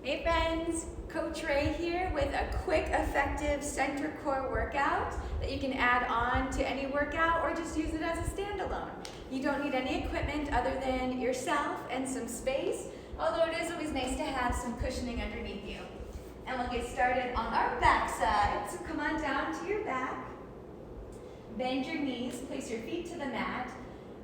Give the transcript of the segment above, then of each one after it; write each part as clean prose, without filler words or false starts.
Hey friends, Coach Ray here with a quick, effective center core workout that you can add on to any workout or just use it as a standalone. You don't need any equipment other than yourself and some space, although it is always nice to have some cushioning underneath you. And we'll get started on our back side. So come on down to your back, bend your knees, place your feet to the mat,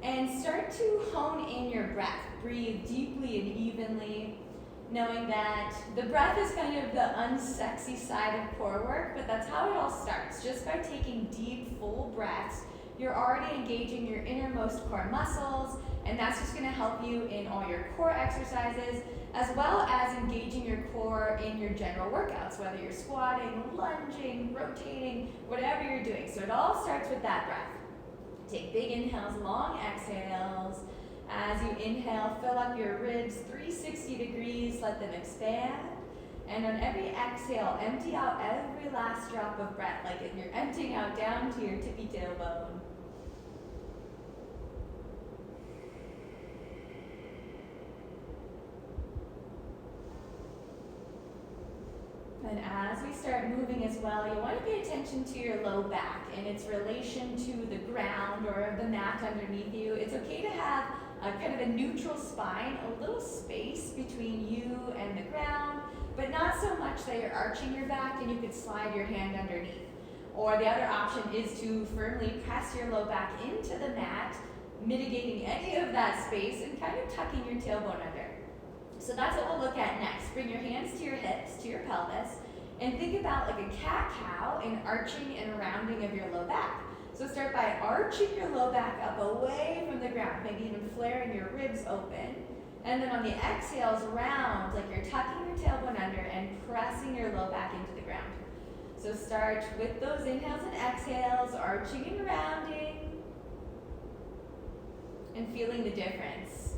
and start to hone in your breath. Breathe deeply and evenly, knowing that the breath is kind of the unsexy side of core work, but that's how it all starts. Just by taking deep, full breaths, you're already engaging your innermost core muscles, and that's just gonna help you in all your core exercises, as well as engaging your core in your general workouts, whether you're squatting, lunging, rotating, whatever you're doing. So it all starts with that breath. Take big inhales, long exhales. As you inhale, fill up your ribs 360 degrees, let them expand. And on every exhale, empty out every last drop of breath, like if you're emptying out down to your tippy tailbone. And as we start moving as well, you want to pay attention to your low back and its relation to the ground or the mat underneath you. It's okay to have kind of a neutral spine, a little space between you and the ground, but not so much that you're arching your back and you could slide your hand underneath. Or the other option is to firmly press your low back into the mat, mitigating any of that space and kind of tucking your tailbone under. So that's what we'll look at next. Bring your hands to your hips, to your pelvis, and think about like a cat-cow and arching and rounding of your low back. So start by arching your low back up away from the ground, maybe even flaring your ribs open. And then on the exhales, round, like you're tucking your tailbone under and pressing your low back into the ground. So start with those inhales and exhales, arching and rounding, and feeling the difference.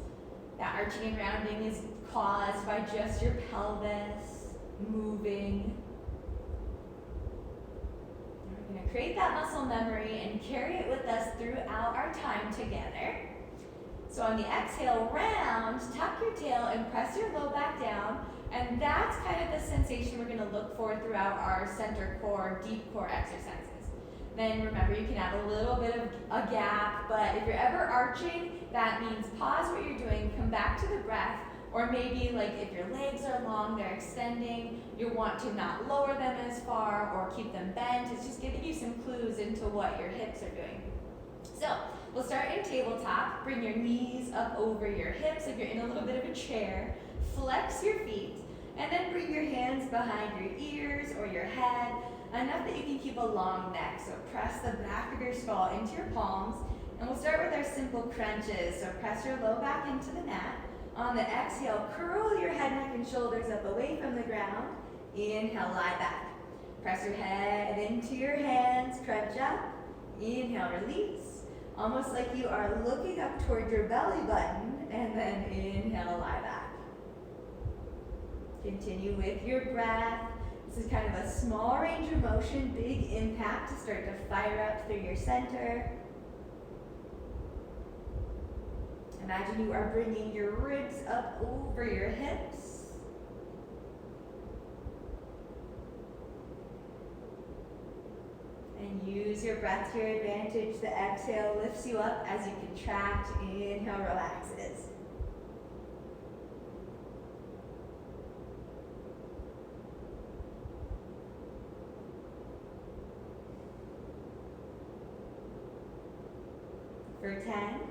That arching and rounding is caused by just your pelvis moving. We're going to create that muscle memory and carry it with us throughout our time together. So on the exhale, round, tuck your tail and press your low back down. And that's kind of the sensation we're going to look for throughout our center core, deep core exercises. Then remember, you can have a little bit of a gap, but if you're ever arching, that means pause what you're doing, come back to the breath, or maybe like if your legs are long, they're extending, you want to not lower them as far or keep them bent. It's just giving you some clues into what your hips are doing. So we'll start in tabletop. Bring your knees up over your hips if you're in a little bit of a chair. Flex your feet, and then bring your hands behind your ears or your head, enough that you can keep a long neck. So press the back of your skull into your palms, and we'll start with our simple crunches. So press your low back into the mat. On the exhale, curl your head, neck, and shoulders up away from the ground. Inhale, lie back. Press your head into your hands, crunch up. Inhale, release. Almost like you are looking up toward your belly button, and then inhale, lie back. Continue with your breath. This is kind of a small range of motion, big impact to start to fire up through your center. Imagine you are bringing your ribs up over your hips. And use your breath to your advantage. The exhale lifts you up as you contract. Inhale, relaxes. For 10.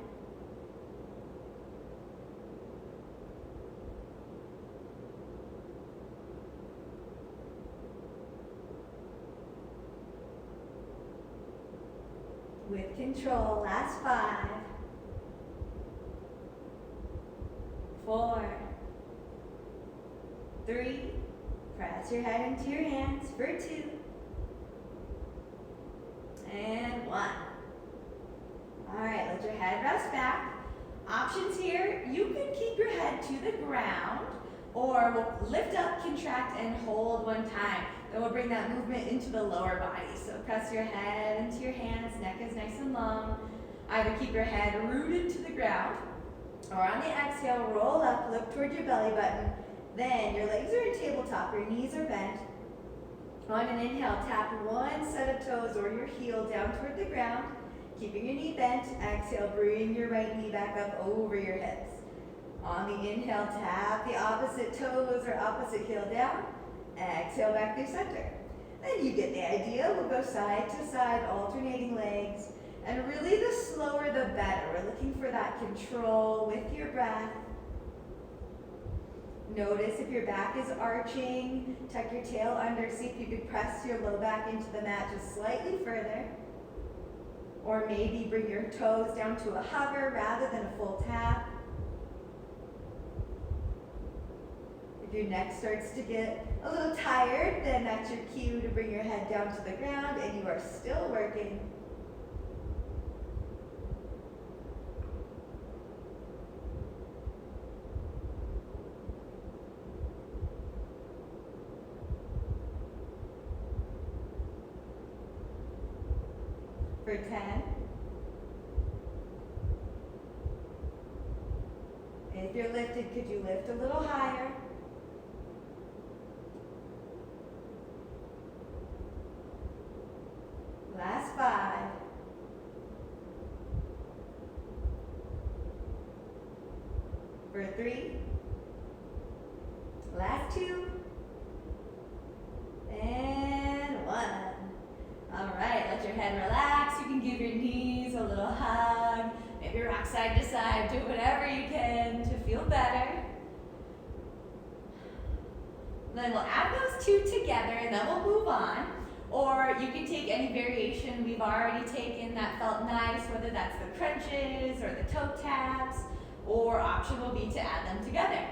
With control, last 5, 4, 3, press your head into your hands for 2, and 1. All right, let your head rest back. Options here, you can keep your head to the ground, or we'll lift up, contract, and hold one time. Then we'll bring that movement into the lower body. So press your head into your hands, neck is nice and long. Either keep your head rooted to the ground, or on the exhale, roll up, look toward your belly button, Then your legs are in tabletop, your knees are bent. On an inhale, tap one set of toes or your heel down toward the ground, keeping your knee bent. Exhale, bring your right knee back up over your hips. On the inhale, tap the opposite toes or opposite heel down. Exhale back through center. Then you get the idea. We'll go side to side, alternating legs. And really the slower the better. We're looking for that control with your breath. Notice if your back is arching, tuck your tail under, see if you could press your low back into the mat just slightly further. Or maybe bring your toes down to a hover rather than a full tap. If your neck starts to get a little tired, then that's your cue to bring your head down to the ground and you are still working. For 10. If you're lifted, could you lift a little higher? Last 5. For 3. Last 2. And 1. All right, let your head relax. You can give your knees a little hug. Maybe rock side to side. Do whatever you can to feel better. Then we'll add those two together and then we'll move on. Or you can take any variation we've already taken that felt nice, whether that's the crunches or the toe taps, or option will be to add them together.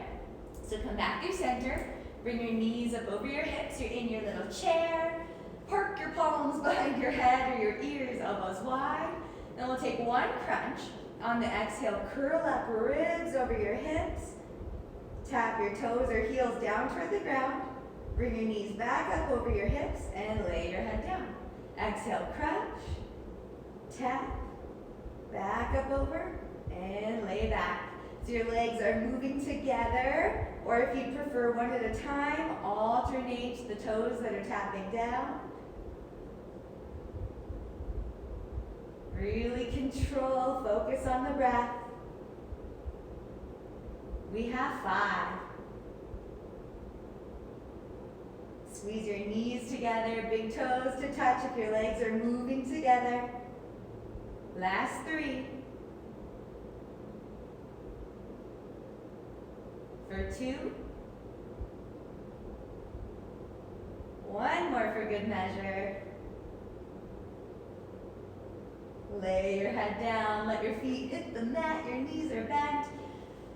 So come back through center. Bring your knees up over your hips. You're in your little chair. Park your palms behind your head or your ears, elbows wide. Then we'll take one crunch. On the exhale, curl up, ribs over your hips. Tap your toes or heels down toward the ground. Bring your knees back up over your hips and lay your head down. Exhale, crunch. Tap. Back up over and lay back. So your legs are moving together, or if you prefer one at a time, alternate the toes that are tapping down. Really control, focus on the breath. We have 5. Squeeze your knees together, big toes to touch if your legs are moving together. Last 3. For 2. 1 more for good measure. Lay your head down, let your feet hit the mat, your knees are bent.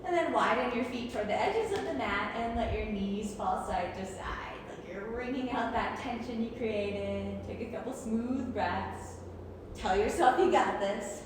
And then widen your feet toward the edges of the mat and let your knees fall side to side. Like you're wringing out that tension you created. Take a couple smooth breaths. Tell yourself you got this.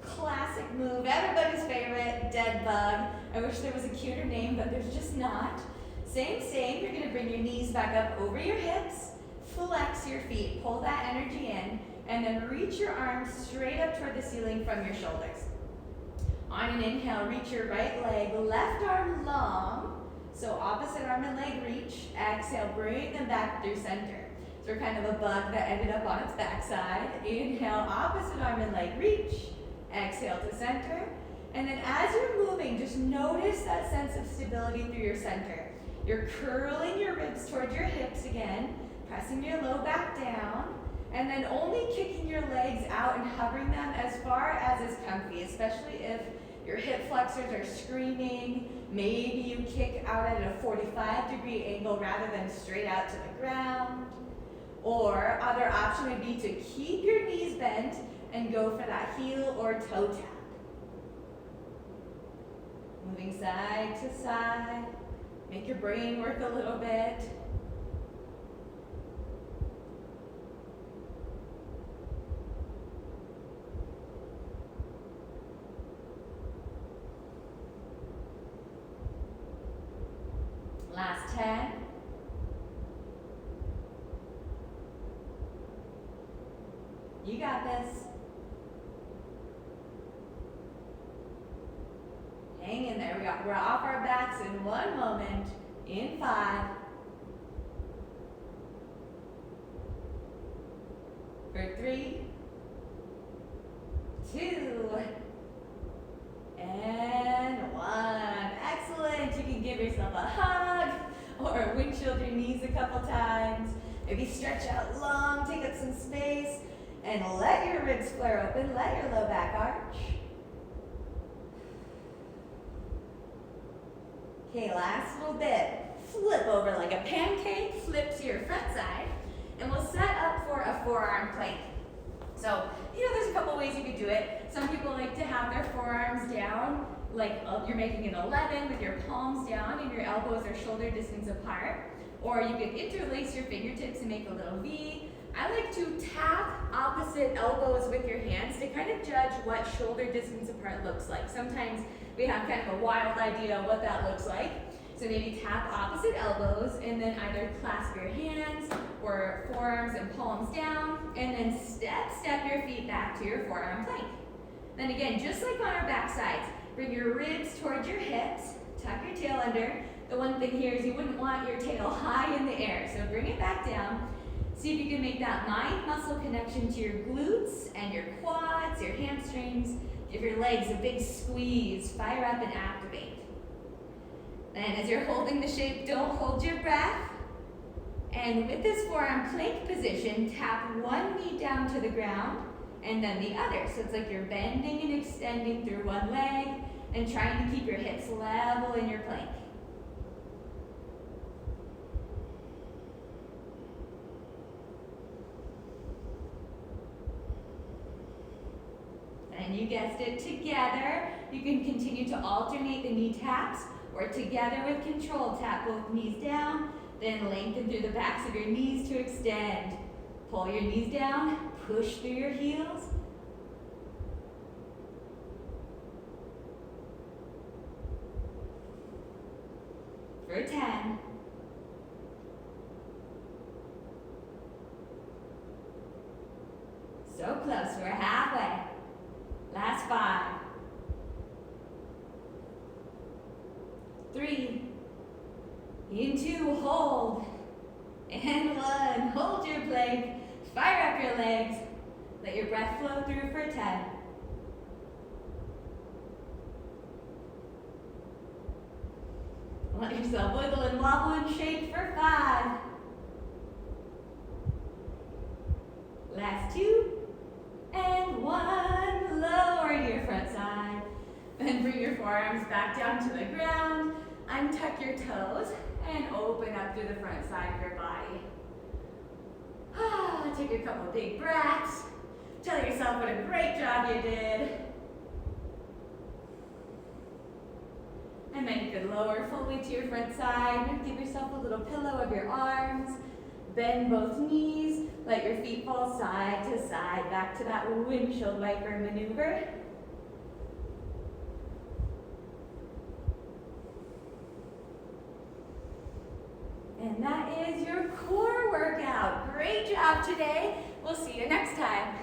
Classic move, everybody's favorite, dead bug. I wish there was a cuter name, but there's just not. Same, you're gonna bring your knees back up over your hips, flex your feet, pull that energy in, and then reach your arms straight up toward the ceiling from your shoulders. On an inhale, reach your right leg, left arm long, so opposite arm and leg reach. Exhale, bring them back through center. So we're kind of a bug that ended up on its backside. Inhale, opposite arm and leg reach. Exhale to center. And then as you're moving, just notice that sense of stability through your center. You're curling your ribs towards your hips again, pressing your low back down, and then only kicking your legs out and hovering them as far as is comfy, especially if your hip flexors are screaming. Maybe you kick out at a 45-degree angle rather than straight out to the ground. Or other option would be to keep your knees bent and go for that heel or toe tap. Moving side to side. Make your brain work a little bit. Last 10. You got this. Hang in there. We're off our backs in one moment. In 5. For 3, 2, and 1. Excellent. You can give yourself a hug or windshield your knees a couple times. Maybe stretch out long, take up some space, and let your ribs flare open. Let your low back arch. Okay, last little bit. Flip over like a pancake, flip to your front side, and we'll set up for a forearm plank. So, there's a couple ways you could do it. Some people like to have their forearms down, like you're making an 11 with your palms down and your elbows are shoulder distance apart. Or you could interlace your fingertips and make a little V. I like to tap opposite elbows with your hands to kind of judge what shoulder distance apart looks like. Sometimes we have kind of a wild idea of what that looks like. So maybe tap opposite elbows and then either clasp your hands or forearms and palms down, and then step your feet back to your forearm plank. Then again, just like on our back sides, bring your ribs towards your hips, tuck your tail under. The one thing here is you wouldn't want your tail high in the air, so bring it back down. See if you can make that mind muscle connection to your glutes and your quads, your hamstrings. Give your legs a big squeeze, fire up and activate. And as you're holding the shape, don't hold your breath. And with this forearm plank position, tap one knee down to the ground and then the other. So it's like you're bending and extending through one leg and trying to keep your hips level in your plank. And you guessed it, together. You can continue to alternate the knee taps, or together with control, tap both knees down, then lengthen through the backs of your knees to extend. Pull your knees down, push through your heels. For 10. So close, we're halfway. Last 5. 3. In 2, hold. And 1, hold your plank. Fire up your legs. Let your breath flow through for 10. Let yourself wiggle and wobble and shake for 5. Last 2. And 1, lower to your front side. Then bring your forearms back down to the ground. Untuck your toes and open up through the front side of your body. Take a couple big breaths. Tell yourself what a great job you did. And then you can lower fully to your front side. Give yourself a little pillow of your arms. Bend both knees. Let your feet fall side to side. Back to that windshield wiper maneuver. And that is your core workout. Great job today. We'll see you next time.